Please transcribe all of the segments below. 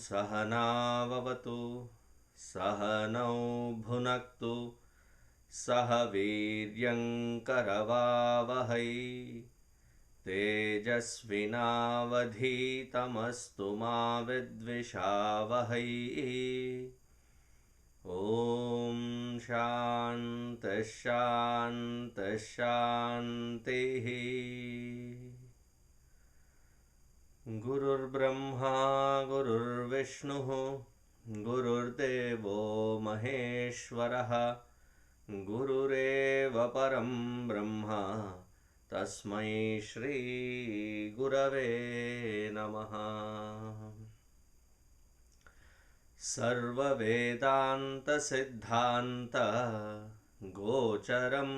सहनाववतु सहनौ भुनक्तु सह वीर्यङ्करवावहै तेजस्विनावधीतमस्तु मा विद्विषावहै। ॐ शान्तिः शान्तिः शान्तिः। गुरुर्ब्रह्मा गुरुर्विष्णुः गुरुर्देवो महेश्वरः गुरुरेव परं ब्रह्म तस्मै श्री गुरवे नमः। सर्ववेदान्त सिद्धान्त गोचरं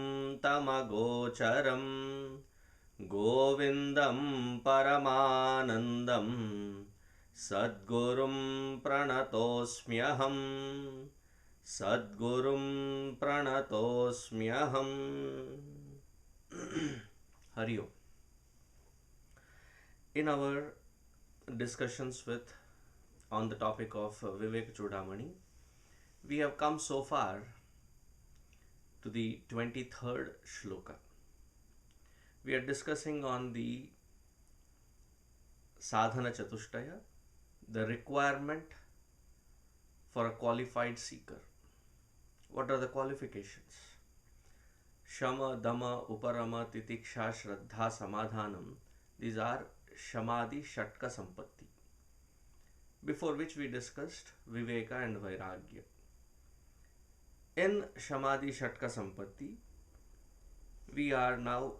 तमगोचरं गोविन्दं परमानन्दं सद्गुरुं प्रणतोऽस्म्यहम् सद्गुरुं प्रणतोऽस्म्यहम्। Hari Om. In our discussions on the topic of Vivekachoodamani, we have come so far to the 23rd shloka. We are discussing on the sadhana chatushtaya, the requirement for a qualified seeker. What are the qualifications? Shama, Dama, Uparama, Titiksha, Shraddha, Samadhanam. These are Shamadhi Shatka Sampatti, before which we discussed Viveka and Vairagya. In Shamadhi Shatka Sampatti, we are now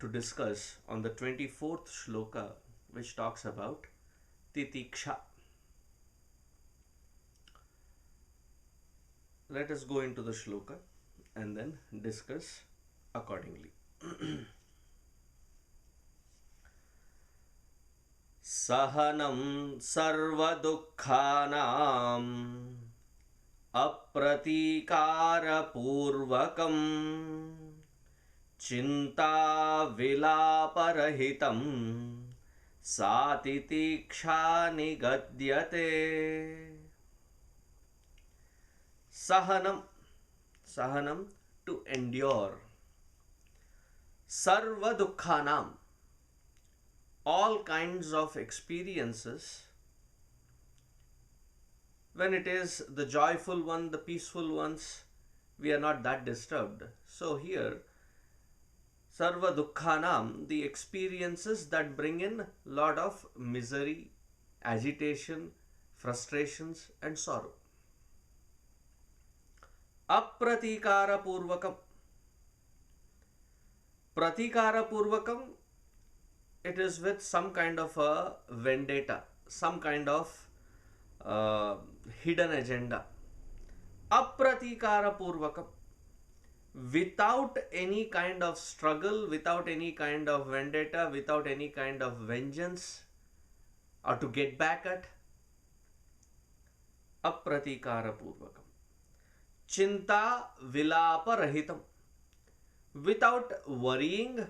to discuss on the 24th shloka, which talks about Titiksha. Let us go into the shloka and then discuss accordingly. Sahanam sarva dukkhanam apratikara purvakam Chinta vilaparahitam satitiksha nigadyate. Sahanam, to endure. Sarva dukkhanam, all kinds of experiences. When it is the joyful one, the peaceful ones, we are not that disturbed. So here, Sarva dukkhanam, the experiences that bring in lot of misery, agitation, frustrations and sorrow. Apratikara purvakam. Pratikara purvakam, it is with some kind of a vendetta, some kind of hidden agenda. Apratikara purvakam, without any kind of struggle, without any kind of vendetta, without any kind of vengeance or to get back at. Apratikara purvakam. Chinta vilapa rahitam, without worrying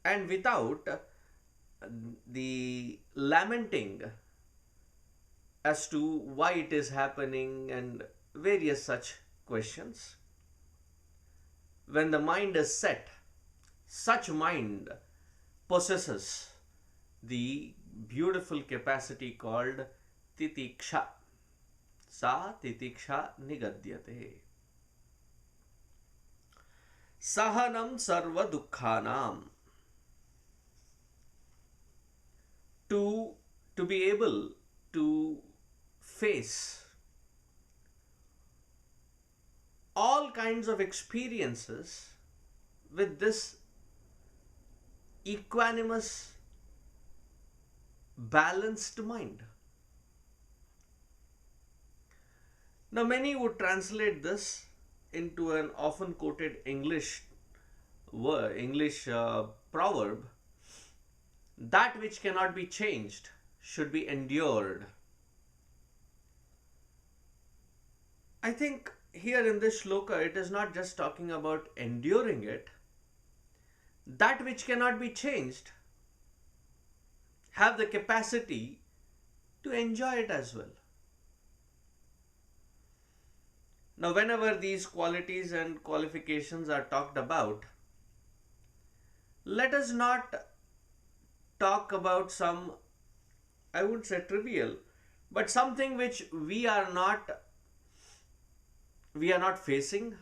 and without the lamenting as to why it is happening and various such questions. When the mind is set, such mind possesses the beautiful capacity called titiksha. Sa titiksha nigadyate. Sahanam sarva dukkhanam. To be able to face all kinds of experiences with this equanimous, balanced mind. Now, many would translate this into an often quoted English proverb: that which cannot be changed should be endured. I think here in this shloka, it is not just talking about enduring it. That which cannot be changed, have the capacity to enjoy it as well. Now, whenever these qualities and qualifications are talked about, let us not talk about some, I wouldn't say trivial, but something which we are not facing,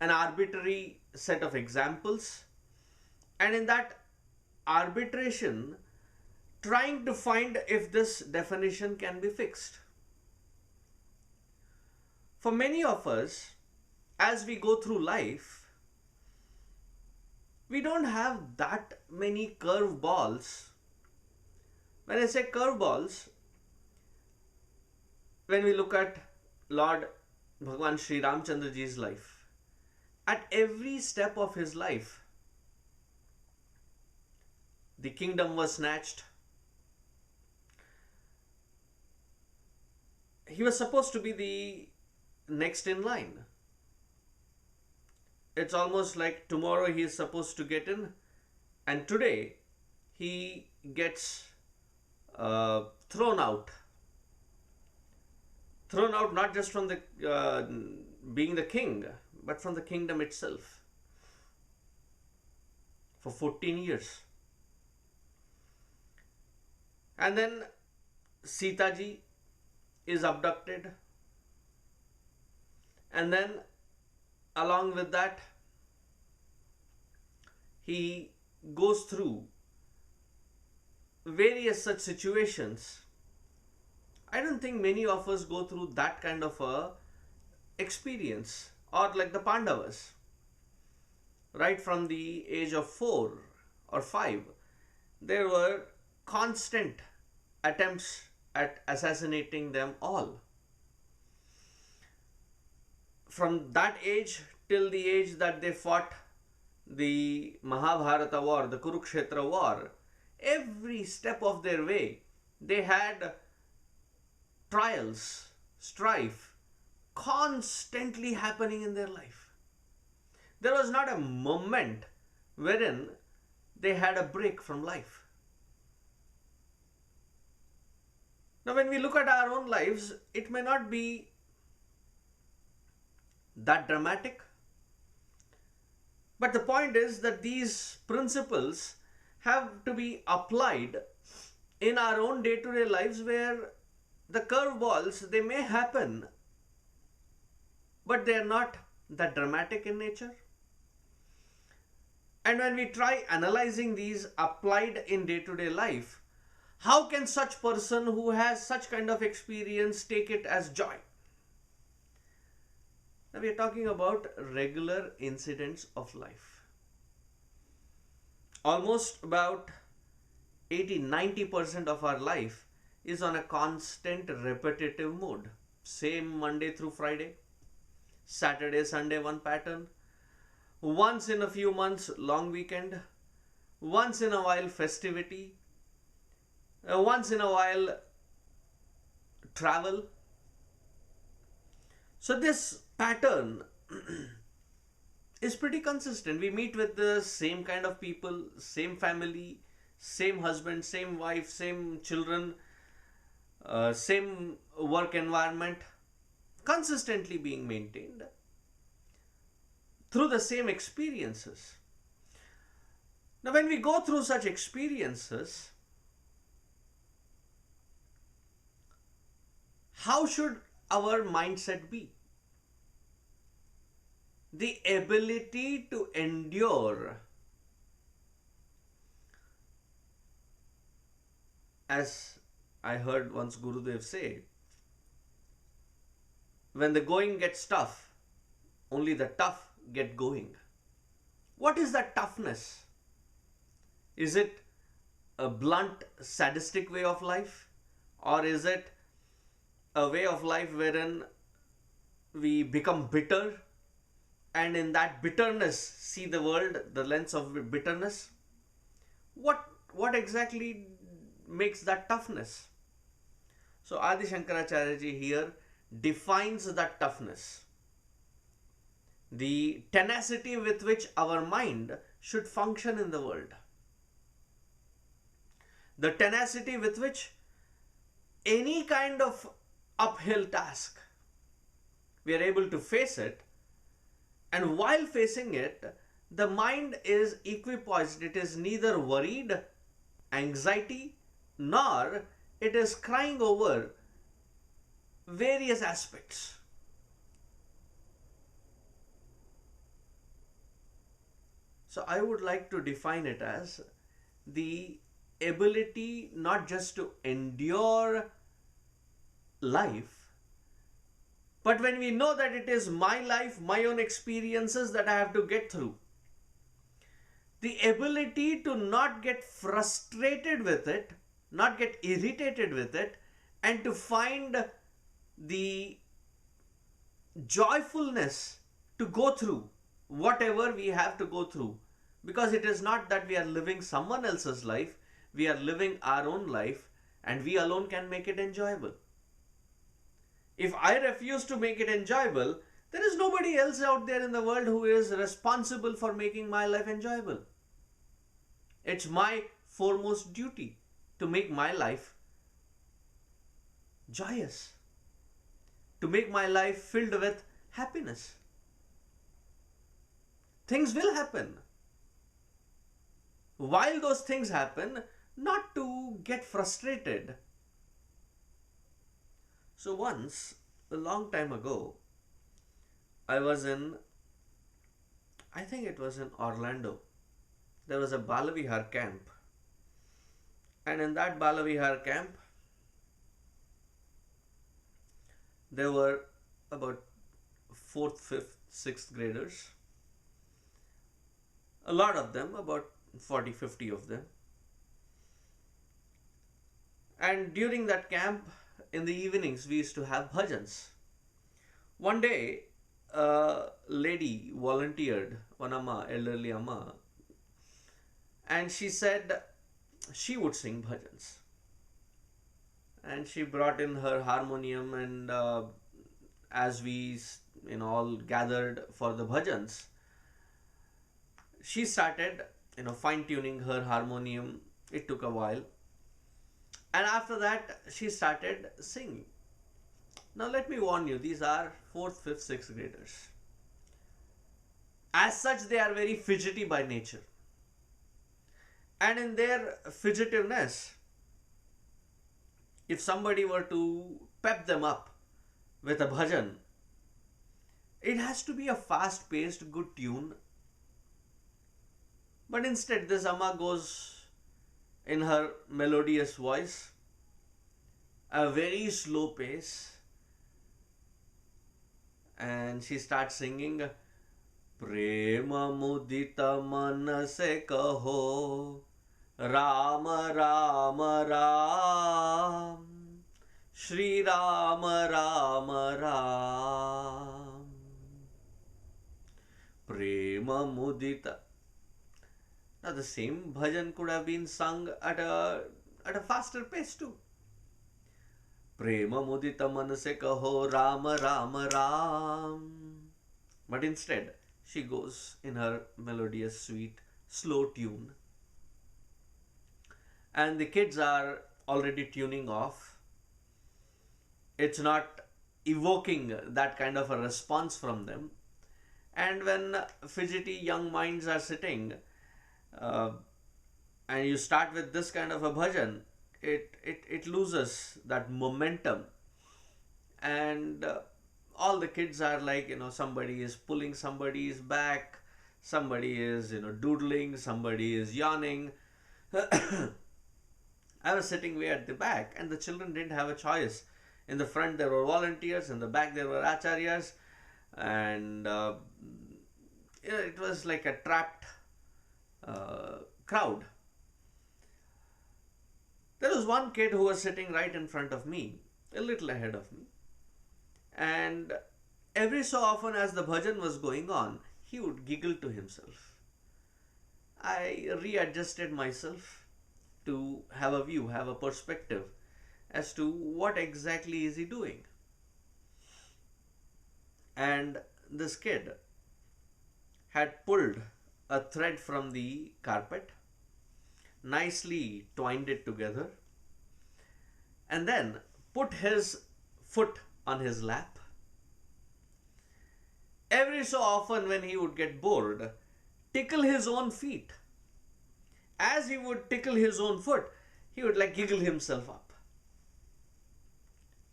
an arbitrary set of examples, and in that arbitration trying to find if this definition can be fixed. For many of us, as we go through life, we don't have that many curveballs. When I say curveballs, when we look at Lord Bhagwan Sri Ramchandra Ji's life, at every step of his life, the kingdom was snatched. He was supposed to be the next in line. It's almost like tomorrow he is supposed to get in, and today he gets thrown out. Thrown out not just from the being the king, but from the kingdom itself for 14 years. And then Sita ji is abducted, and then along with that he goes through various such situations. I don't think many of us go through that kind of a experience, or like the Pandavas, right from the age of 4 or 5, there were constant attempts at assassinating them all. From that age till the age that they fought the Mahabharata war, the Kurukshetra war, every step of their way, they had trials, strife, constantly happening in their life. There was not a moment wherein they had a break from life. Now, when we look at our own lives, it may not be that dramatic. But the point is that these principles have to be applied in our own day-to-day lives, where the curveballs, they may happen, but they are not that dramatic in nature. And when we try analyzing these applied in day-to-day life, how can such person who has such kind of experience take it as joy? Now we are talking about regular incidents of life. Almost about 80-90% of our life is on a constant repetitive mode. Same Monday through Friday, Saturday, Sunday, one pattern. Once in a few months, long weekend. Once in a while, festivity. Once in a while, travel. So this pattern is pretty consistent. We meet with the same kind of people, same family, same husband, same wife, same children, same work environment, consistently being maintained through the same experiences. Now, when we go through such experiences, how should our mindset be? The ability to endure, as I heard once Gurudev say, when the going gets tough, only the tough get going. What is that toughness? Is it a blunt, sadistic way of life? Or is it a way of life wherein we become bitter, and in that bitterness see the world, the lens of bitterness? What exactly makes that toughness? So Adi Shankaracharya ji here defines that toughness. The tenacity with which our mind should function in the world. The tenacity with which any kind of uphill task, we are able to face it, and while facing it, the mind is equipoised. It is neither worried, anxiety, nor it is crying over various aspects. So I would like to define it as the ability not just to endure life, but when we know that it is my life, my own experiences that I have to get through, the ability to not get frustrated with it, not get irritated with it, and to find the joyfulness to go through whatever we have to go through. Because it is not that we are living someone else's life, we are living our own life, and we alone can make it enjoyable. If I refuse to make it enjoyable, there is nobody else out there in the world who is responsible for making my life enjoyable. It's my foremost duty to make my life joyous, to make my life filled with happiness. Things will happen. While those things happen, not to get frustrated. So once, a long time ago, I think it was in Orlando. There was a Balavihar camp. And in that Balavihar camp, there were about 4th, 5th, 6th graders. A lot of them, about 40, 50 of them. And during that camp, in the evenings, we used to have bhajans. One day, a lady volunteered, one amma, elderly amma, and she said she would sing bhajans. And she brought in her harmonium, and as we all gathered for the bhajans, she started fine tuning her harmonium. It took a while, and after that she started singing. Now let me warn you, these are 4th, 5th, 6th graders. As such, they are very fidgety by nature, and in their fidgetiveness, if somebody were to pep them up with a bhajan, it has to be a fast-paced, good tune. But instead, this amma goes in her melodious voice, a very slow pace, and she starts singing, Prema mudita manase kaho, Rama Rama Ram, Shri Rama Rama Ram, Prema mudita. Now the same bhajan could have been sung at a faster pace too. Prema mudita manase kaho Rama Rama Ram. But instead, she goes in her melodious, sweet, slow tune. And the kids are already tuning off. It's not evoking that kind of a response from them. And when fidgety young minds are sitting, and you start with this kind of a bhajan, it loses that momentum, and all the kids are like, somebody is pulling somebody's back, somebody is doodling, somebody is yawning. I was sitting way at the back, and the children didn't have a choice. In the front there were volunteers, in the back there were acharyas, and it was like a trapped crowd. There was one kid who was sitting right in front of me, a little ahead of me, and every so often as the bhajan was going on, he would giggle to himself. I readjusted myself to have a view, have a perspective as to what exactly is he doing. And this kid had pulled a thread from the carpet, nicely twined it together, and then put his foot on his lap. Every so often, when he would get bored, tickle his own feet. As he would tickle his own foot, he would like giggle himself up.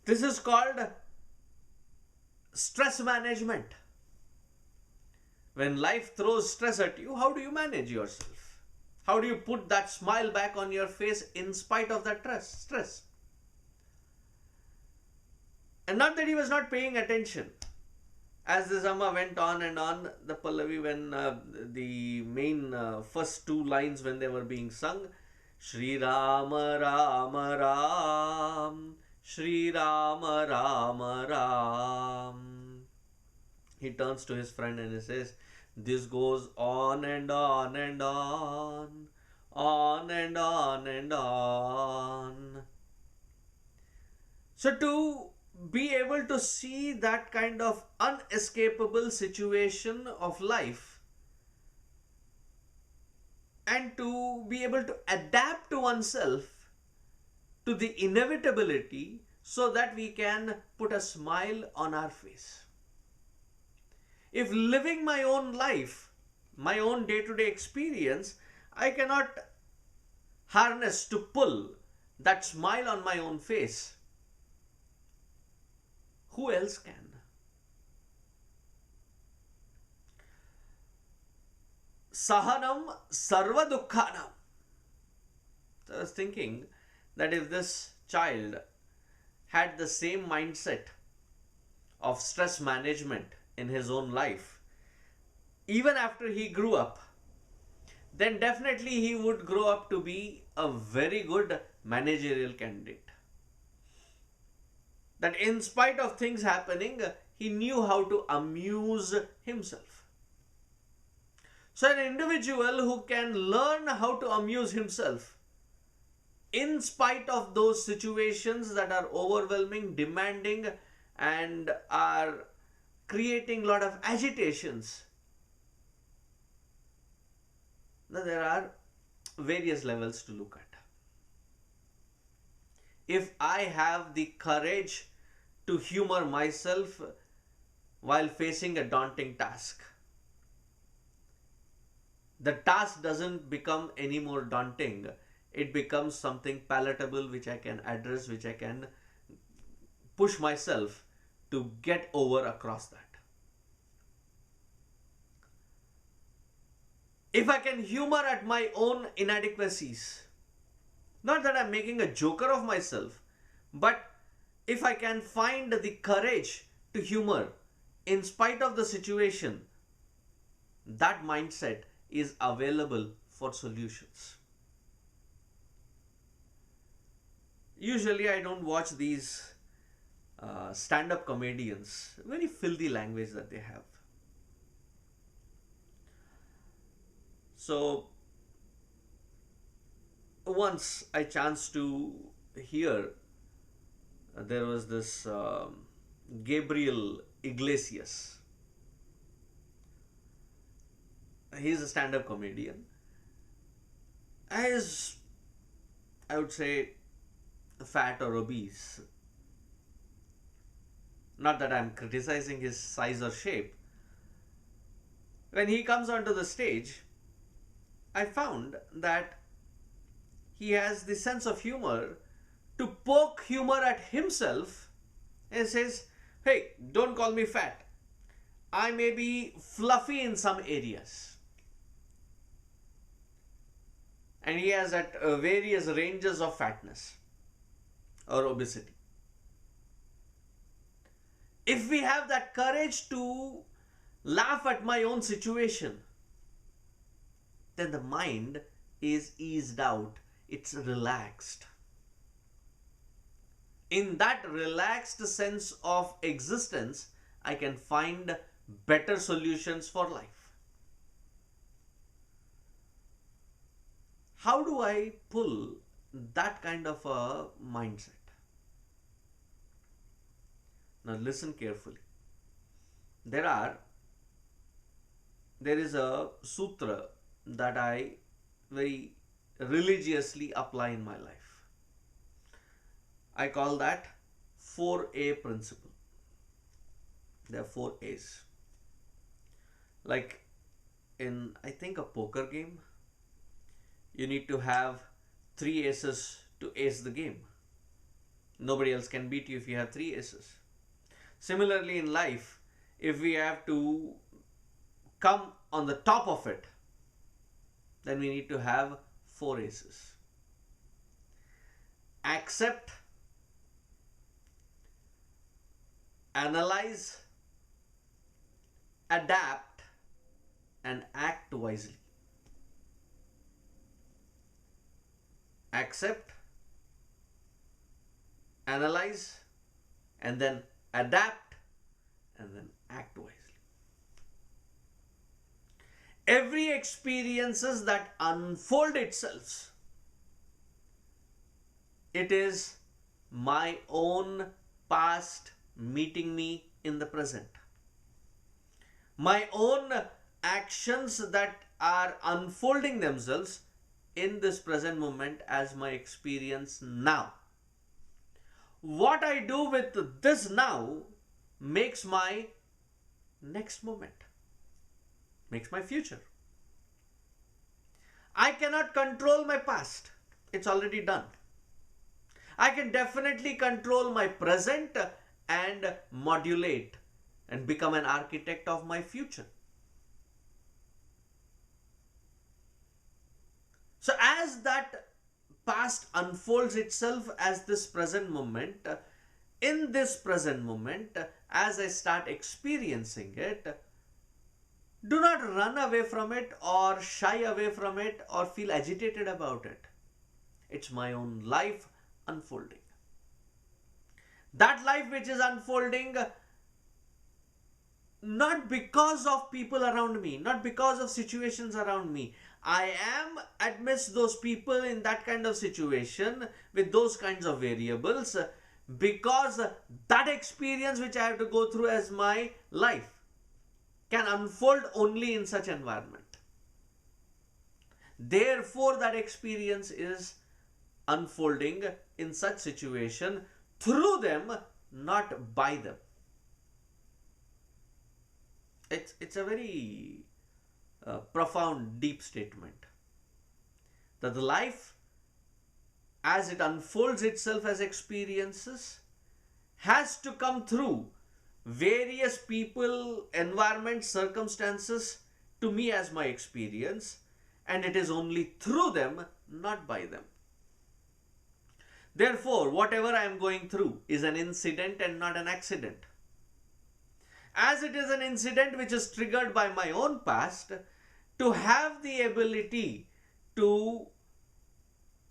This is called stress management. When life throws stress at you, how do you manage yourself? How do you put that smile back on your face in spite of that stress? And not that he was not paying attention. As the Amma went on and on, the Pallavi, when the main first two lines when they were being sung, Shri Rama Rama Ram, Shri Rama Rama Ram. He turns to his friend and he says, this goes on and on and on, on and on and on. So to be able to see that kind of unescapable situation of life and to be able to adapt to oneself to the inevitability so that we can put a smile on our face. If living my own life, my own day-to-day experience, I cannot harness to pull that smile on my own face, who else can? Sahanam sarva dukkhanam. So I was thinking that if this child had the same mindset of stress management in his own life, even after he grew up, then definitely he would grow up to be a very good managerial candidate. That in spite of things happening, he knew how to amuse himself. So an individual who can learn how to amuse himself in spite of those situations that are overwhelming, demanding, and are creating a lot of agitations. Now there are various levels to look at. If I have the courage to humor myself while facing a daunting task, the task doesn't become any more daunting. It becomes something palatable which I can address, which I can push myself to get over across that. If I can humor at my own inadequacies, not that I'm making a joker of myself, but if I can find the courage to humor in spite of the situation, that mindset is available for solutions. Usually I don't watch these stand-up comedians, very filthy language that they have. So once I chanced to hear there was this Gabriel Iglesias. He's a stand-up comedian. As I would say, fat or obese. Not that I'm criticizing his size or shape. When he comes onto the stage, I found that he has the sense of humor to poke humor at himself and says, hey, don't call me fat. I may be fluffy in some areas. And he has at various ranges of fatness or obesity. If we have that courage to laugh at my own situation, then the mind is eased out. It's relaxed. In that relaxed sense of existence, I can find better solutions for life. How do I pull that kind of a mindset? Now listen carefully. There is a sutra that I very religiously apply in my life. I call that 4A principle. There are 4 A's. Like in, I think, a poker game, you need to have 3 aces to ace the game. Nobody else can beat you if you have 3 aces. Similarly, in life, if we have to come on the top of it, then we need to have 4 aces. Accept, analyze, adapt, and act wisely. Accept, analyze, and then adapt, and then act wisely. Every experiences that unfold itself, it is my own past meeting me in the present. My own actions that are unfolding themselves in this present moment as my experience now. What I do with this now makes my next moment, makes my future. I cannot control my past. It's already done. I can definitely control my present and modulate and become an architect of my future. So as that past unfolds itself as this present moment, in this present moment, as I start experiencing it, do not run away from it or shy away from it or feel agitated about it. It's my own life unfolding. That life which is unfolding not because of people around me, not because of situations around me. I am amidst those people in that kind of situation with those kinds of variables because that experience which I have to go through as my life can unfold only in such environment. Therefore, that experience is unfolding in such situation through them, not by them. It's a very profound, deep statement that the life as it unfolds itself as experiences has to come through various people, environments, circumstances to me as my experience, and it is only through them, not by them. Therefore, whatever I am going through is an incident and not an accident. As it is an incident which is triggered by my own past, to have the ability to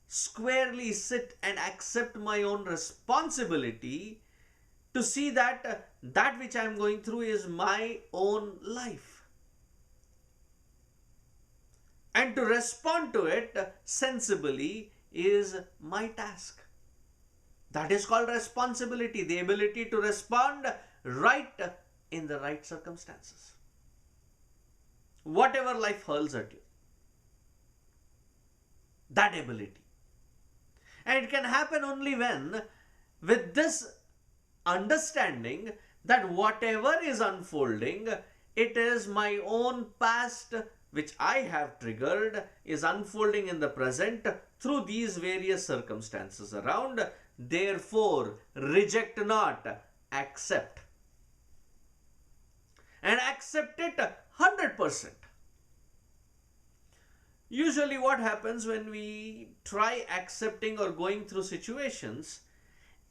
squarely sit and accept my own responsibility, to see that that which I am going through is my own life, and to respond to it sensibly is my task. That is called responsibility, the ability to respond right in the right circumstances. Whatever life hurls at you, that ability. And it can happen only when, with this understanding that whatever is unfolding, it is my own past which I have triggered, is unfolding in the present through these various circumstances around. Therefore, reject not, accept. And accept it 100%. Usually what happens when we try accepting or going through situations,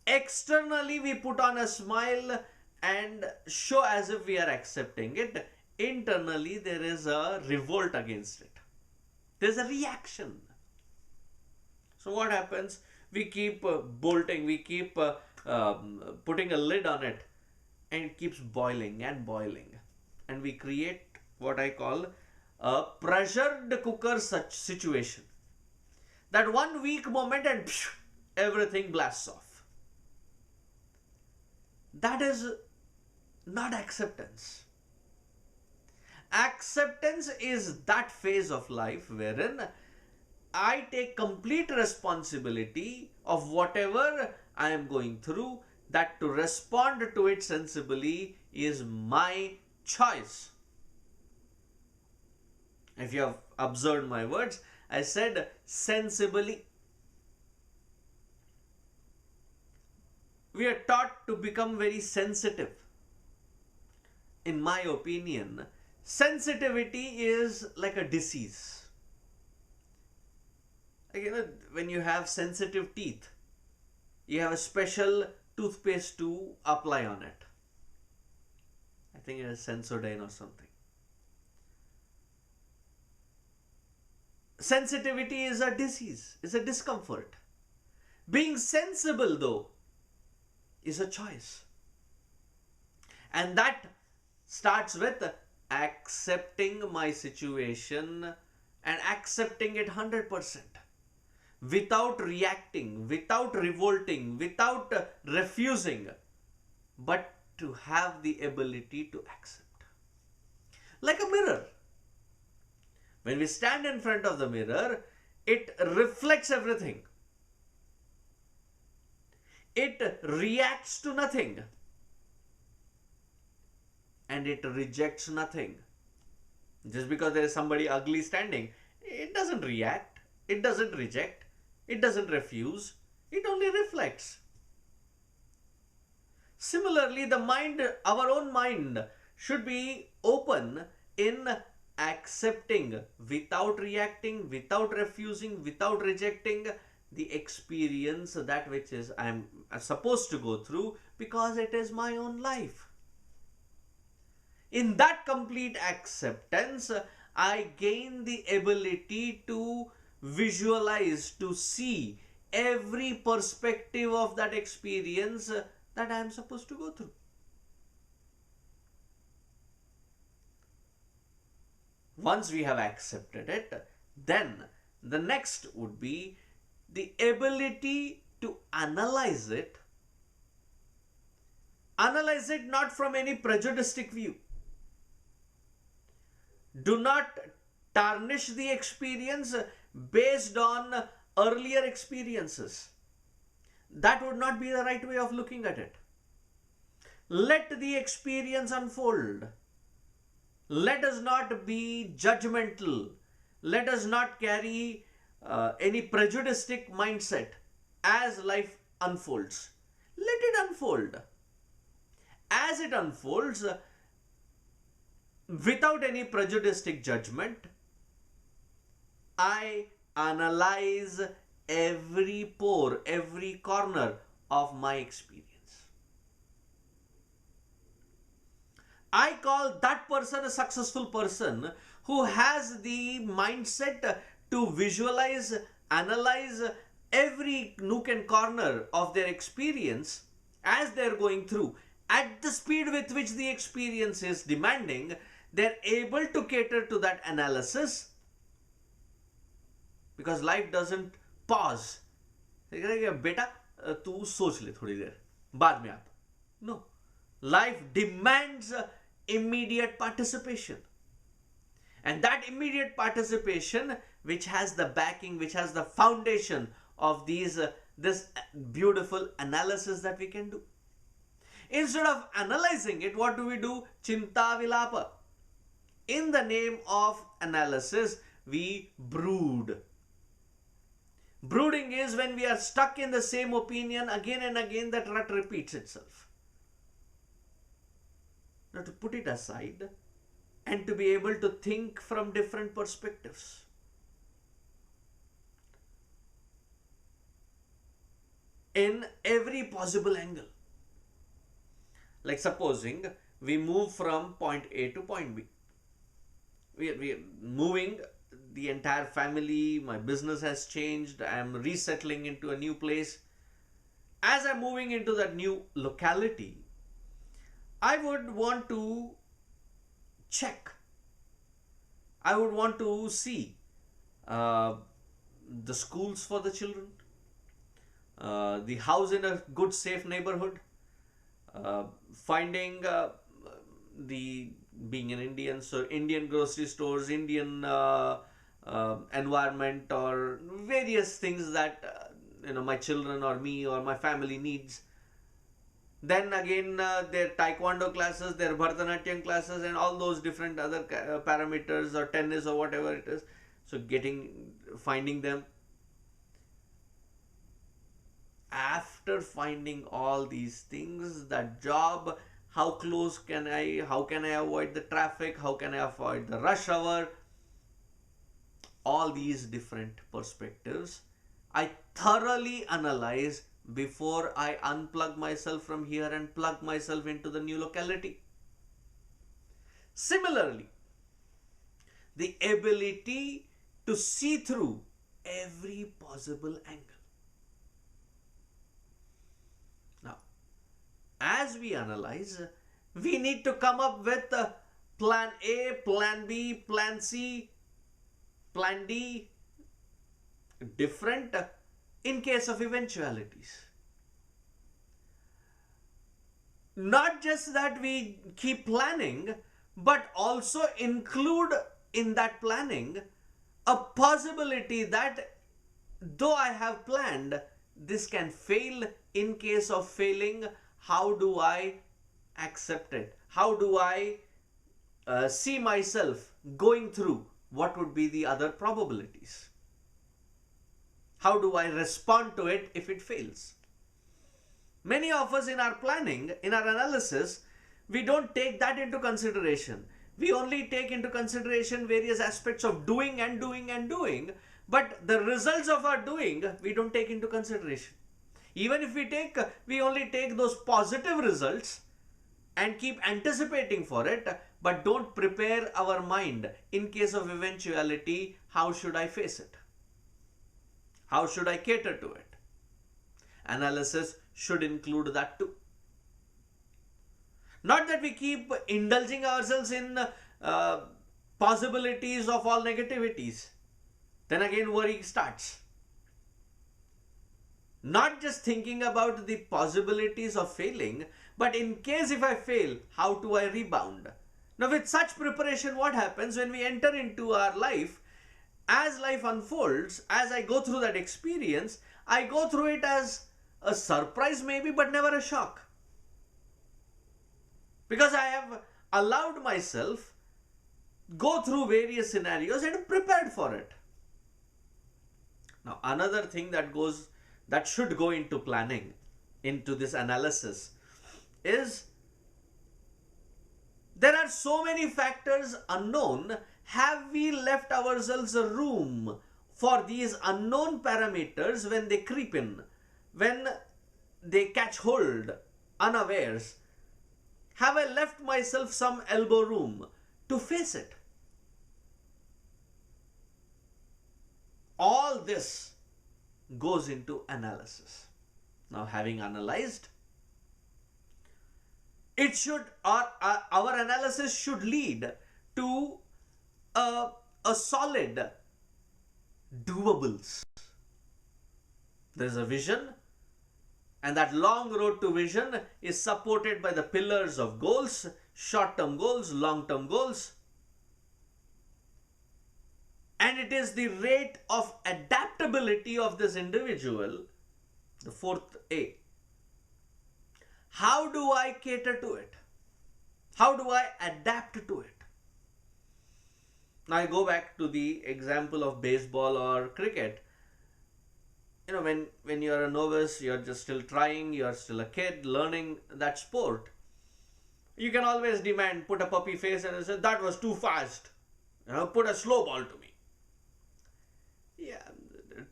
externally we put on a smile and show as if we are accepting it. Internally there is a revolt against it. There's a reaction. So what happens? We keep bolting, we keep putting a lid on it, and it keeps boiling and boiling. And we create what I call a pressured cooker such situation. That one weak moment and everything blasts off. That is not acceptance. Acceptance is that phase of life wherein I take complete responsibility of whatever I am going through, that to respond to it sensibly is my choice. If you have observed my words, I said sensibly. We are taught to become very sensitive. In my opinion, sensitivity is like a disease. Like, when you have sensitive teeth, you have a special toothpaste to apply on it. I think it is Sensodyne or something. Sensitivity is a disease, is a discomfort. Being sensible, though, is a choice. And that starts with accepting my situation and accepting it 100%. Without reacting, without revolting, without refusing, but to have the ability to accept. Like a mirror. When we stand in front of the mirror, it reflects everything. It reacts to nothing. And it rejects nothing. Just because there is somebody ugly standing, it doesn't react, it doesn't reject, it doesn't refuse, it only reflects. Similarly, the mind, our own mind, should be open in accepting, without reacting, without refusing, without rejecting the experience that which is I am supposed to go through, because it is my own life. In that complete acceptance, I gain the ability to visualize, to see every perspective of that experience that I am supposed to go through. Once we have accepted it, then the next would be the ability to analyze it. Analyze it not from any prejudiced view. Do not tarnish the experience based on earlier experiences. That would not be the right way of looking at it. Let the experience unfold. Let us not be judgmental. Let us not carry any prejudiced mindset as life unfolds. Let it unfold. As it unfolds, without any prejudiced judgment, I analyze every pore, every corner of my experience. I call that person a successful person who has the mindset to visualize, analyze every nook and corner of their experience as they're going through. At the speed with which the experience is demanding, they're able to cater to that analysis, because life doesn't pause. बेटा तू सोच ले थोड़ी देर, बाद में आप. No. Life demands immediate participation. And that immediate participation, which has the backing, which has the foundation of this beautiful analysis that we can do. Instead of analyzing it, what do we do? Chinta vilapa. In the name of analysis, we brood. Brooding is when we are stuck in the same opinion again and again, that rut repeats itself. Now, to put it aside and to be able to think from different perspectives. In every possible angle. Like supposing we move from point A to point B. We are moving, the entire family, my business has changed, I am resettling into a new place. As I'm moving into that new locality, I would want to check. I would want to see the schools for the children, the house in a good, safe neighborhood, finding being an Indian, so Indian grocery stores, Indian environment, or various things that my children or me or my family needs. Then again, their taekwondo classes, their Bharatanatyam classes, and all those different other parameters, or tennis or whatever it is. So finding them. After finding all these things, that job, how can I avoid the traffic, how can I avoid the rush hour, all these different perspectives, I thoroughly analyze before I unplug myself from here and plug myself into the new locality. Similarly, the ability to see through every possible angle. Now, as we analyze, we need to come up with plan A, plan B, plan C, plan D, different in case of eventualities. Not just that we keep planning, but also include in that planning a possibility that though I have planned, this can fail. In case of failing, how do I accept it? How do I see myself going through? What would be the other probabilities? How do I respond to it if it fails? Many of us in our planning, in our analysis, we don't take that into consideration. We only take into consideration various aspects of doing and doing and doing, but the results of our doing, we don't take into consideration. Even if we only take those positive results and keep anticipating for it, but don't prepare our mind in case of eventuality. How should I face it? How should I cater to it? Analysis should include that too. Not that we keep indulging ourselves in possibilities of all negativities. Then again worry starts. Not just thinking about the possibilities of failing, but in case if I fail, how do I rebound? Now with such preparation, what happens when we enter into our life? As life unfolds, as I go through that experience, I go through it as a surprise maybe, but never a shock. Because I have allowed myself go through various scenarios and prepared for it. Now another thing that should go into planning, into this analysis, is there are so many factors unknown. Have we left ourselves a room for these unknown parameters when they creep in, when they catch hold unawares? Have I left myself some elbow room to face it? All this goes into analysis. Now, having analyzed, it should, or our analysis should lead to a solid doables. There's a vision, and that long road to vision is supported by the pillars of goals, short-term goals, long-term goals. And it is the rate of adaptability of this individual, the fourth A. How do I cater to it? How do I adapt to it? Now I go back to the example of baseball or cricket. When you're a novice, you're just still trying, you're still a kid learning that sport. You can always demand, put a puppy face and say, that was too fast. Put a slow ball to me. Yeah,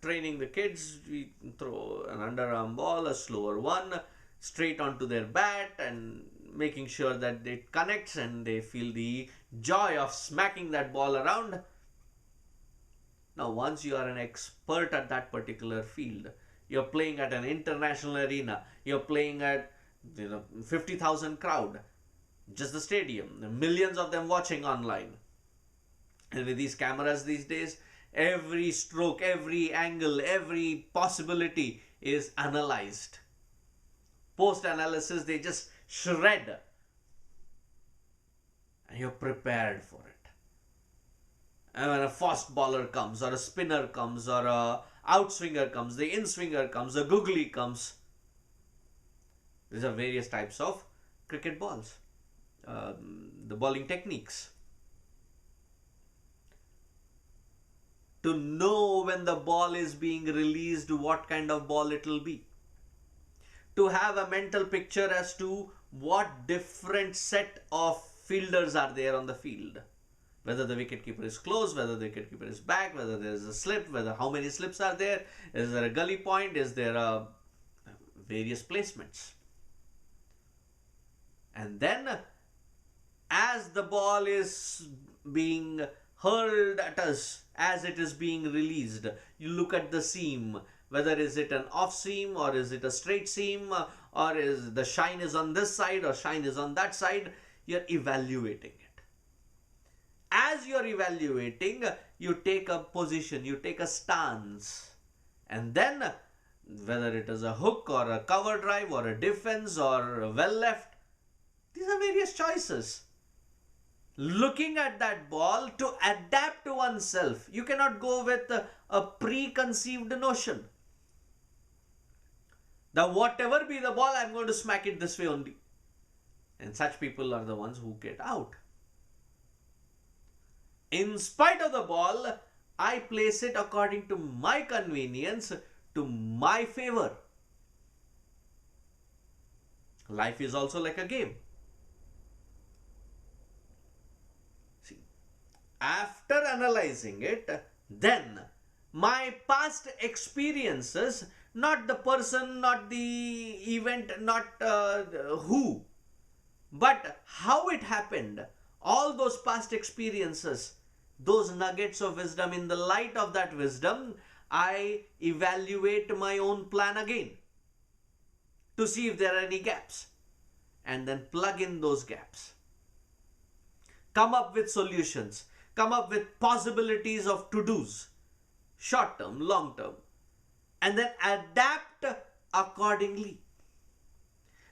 training the kids, we throw an underarm ball, a slower one, straight onto their bat, and making sure that it connects and they feel the joy of smacking that ball around. Now, once you are an expert at that particular field, you're playing at an international arena, you're playing at 50,000 crowd, just the stadium, millions of them watching online. And with these cameras these days, every stroke, every angle, every possibility is analyzed. Post-analysis, they just shred. And you're prepared for it. And when a fast bowler comes, or a spinner comes, or a outswinger comes, the in-swinger comes, a googly comes, These are various types of cricket balls, the bowling techniques. To know when the ball is being released, what kind of ball it will be. To have a mental picture as to what different set of fielders are there on the field. Whether the wicketkeeper is close, whether the wicketkeeper is back, whether there is a slip, whether how many slips are there, is there a gully point, is there a various placements. And then as the ball is being hurled at us, as it is being released, you look at the seam, whether is it an off seam or is it a straight seam, or is the shine is on this side or shine is on that side. You're evaluating it. As you're evaluating, you take a position, you take a stance, and then whether it is a hook or a cover drive or a defense or a well left, these are various choices. Looking at that ball to adapt to oneself. You cannot go with a preconceived notion. Now whatever be the ball, I'm going to smack it this way only. And such people are the ones who get out. In spite of the ball, I place it according to my convenience, to my favor. Life is also like a game. See, after analyzing it, then my past experiences, not the person, not the event, not who, but how it happened, all those past experiences, those nuggets of wisdom, in the light of that wisdom, I evaluate my own plan again to see if there are any gaps, and then plug in those gaps. Come up with solutions, come up with possibilities of to-dos, short term, long term, and then adapt accordingly.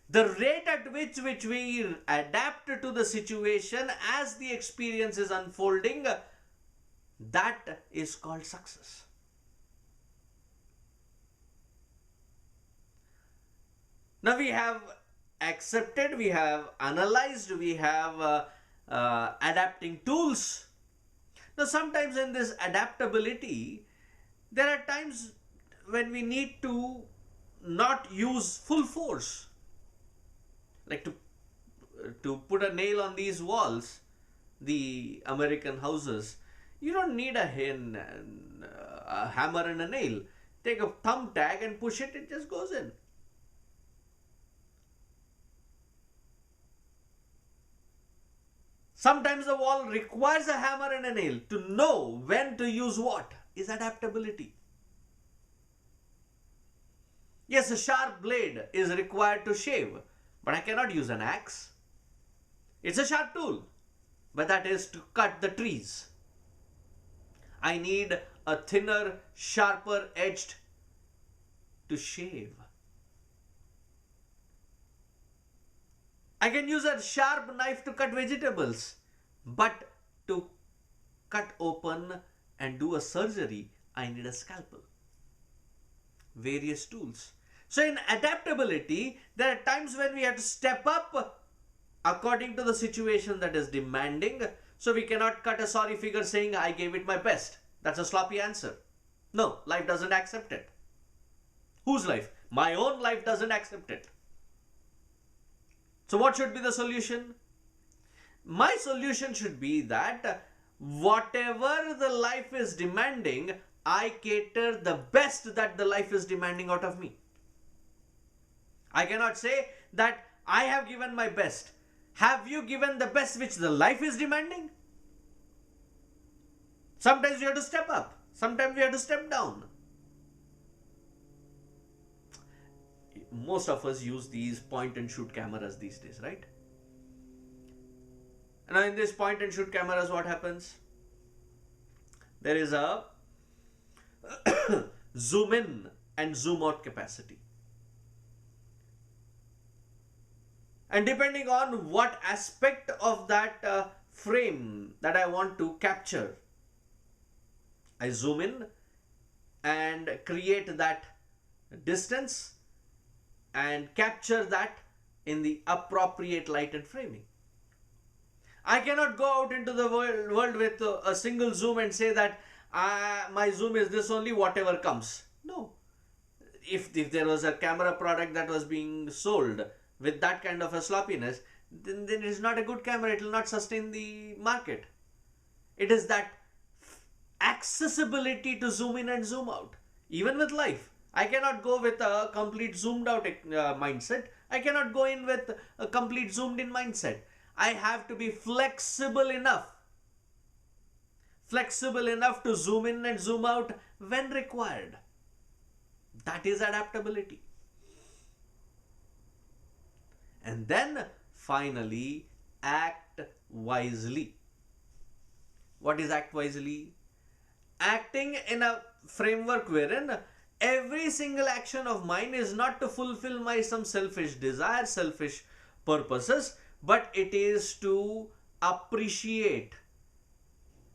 The rate at which we adapt to the situation as the experience is unfolding, that is called success. Now we have accepted, we have analyzed, we have adapting tools. Now sometimes in this adaptability, there are times when we need to not use full force. Like to put a nail on these walls, the American houses, you don't need a hammer and a nail. Take a thumbtack and push it, it just goes in. Sometimes the wall requires a hammer and a nail. To know when to use what is adaptability. Yes, a sharp blade is required to shave, but I cannot use an axe. It's a sharp tool, but that is to cut the trees. I need a thinner, sharper edged to shave. I can use a sharp knife to cut vegetables, but to cut open and do a surgery, I need a scalpel. Various tools. So in adaptability, there are times when we have to step up according to the situation that is demanding. So we cannot cut a sorry figure saying, I gave it my best. That's a sloppy answer. No, life doesn't accept it. Whose life? My own life doesn't accept it. So what should be the solution? My solution should be that whatever the life is demanding, I cater the best that the life is demanding out of me. I cannot say that I have given my best. Have you given the best which the life is demanding? Sometimes we have to step up. Sometimes we have to step down. Most of us use these point and shoot cameras these days, right? Now in this point and shoot cameras, what happens? There is a zoom in and zoom out capacity. And depending on what aspect of that frame that I want to capture, I zoom in and create that distance and capture that in the appropriate light and framing. I cannot go out into the world with a single zoom and say that my zoom is this only, whatever comes. No. If there was a camera product that was being sold with that kind of a sloppiness, then it is not a good camera. It will not sustain the market. It is that accessibility to zoom in and zoom out. Even with life, I cannot go with a complete zoomed out mindset. I cannot go in with a complete zoomed in mindset. I have to be flexible enough to zoom in and zoom out when required. That is adaptability. And then finally, act wisely. What is act wisely? Acting in a framework wherein every single action of mine is not to fulfill my some selfish desire, selfish purposes, but it is to appreciate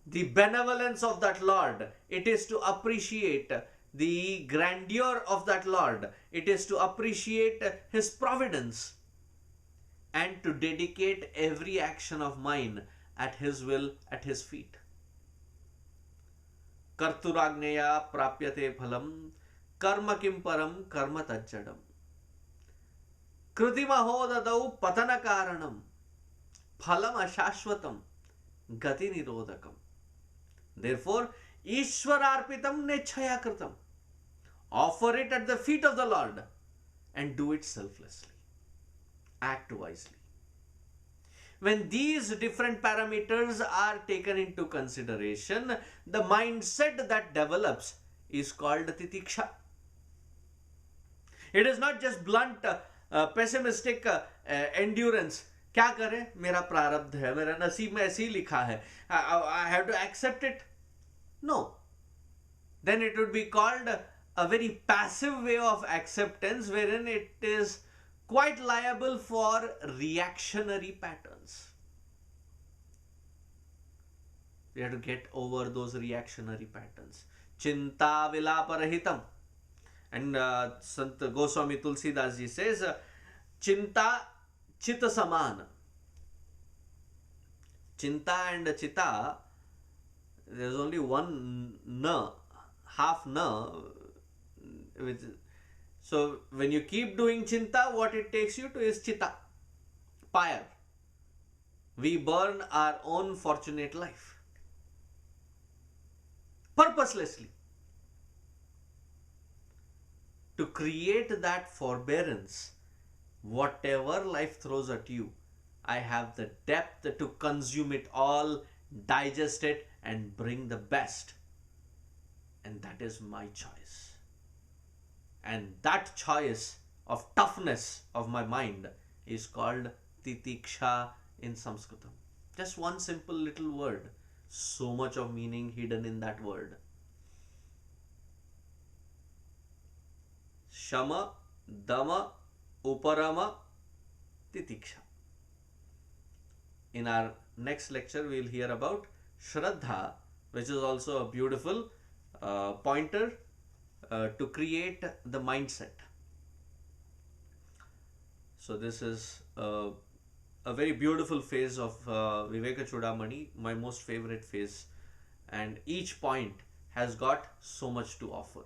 the benevolence of that Lord. It is to appreciate the grandeur of that Lord. It is to appreciate His providence and to dedicate every action of mine at His will, at His feet. Karturagneya prapyate phalam karma kim param karma tajjadam kritimahodadau patana karanam phalam ashashvatam gati nirodhakam. Therefore, Ishwararpitam nechaya kritam. Offer it at the feet of the Lord and do it selflessly. Act wisely. When these different parameters are taken into consideration, the mindset that develops is called titiksha. It is not just blunt, pessimistic endurance. क्या करें, मेरा प्रारब्ध है, मेरा नसीब में ऐसे ही लिखा है, I have to accept it. No. Then it would be called a very passive way of acceptance, wherein it is quite liable for reactionary patterns. We have to get over those reactionary patterns. Chinta vilaparahitam. And Sant Goswami Tulsidas ji says, Chinta chita saman. Chinta and chita, there is only one na, half na. So when you keep doing chinta, what it takes you to is chita, fire. We burn our own fortunate life purposelessly. To create that forbearance, whatever life throws at you, I have the depth to consume it all, digest it, and bring the best. And that is my choice. And that choice of toughness of my mind is called titiksha in Sanskritam. Just one simple little word. So much of meaning hidden in that word. Shama, Dama, Uparama, Titiksha. In our next lecture, we will hear about Shraddha, which is also a beautiful pointer to create the mindset. So this is a very beautiful phase of Vivekachoodamani, my most favorite phase, and each point has got so much to offer.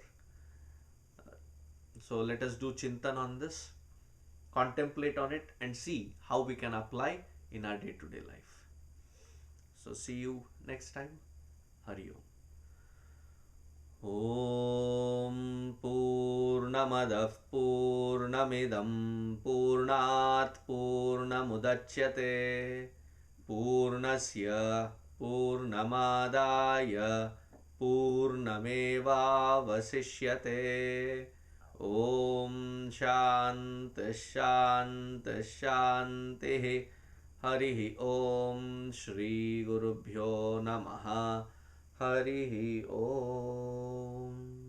So let us do chintan on this, contemplate on it, and see how we can apply in our day-to-day life. So see you next time. Hari Om. Om Purnamadah Purnamidam Purnat Purnamudachyate Purnasya Purnamadaya Purnameva Vasishyate. Om Shant Shant Shanti. Hari Om. Shri Gurubhyo Namaha. Hari Om.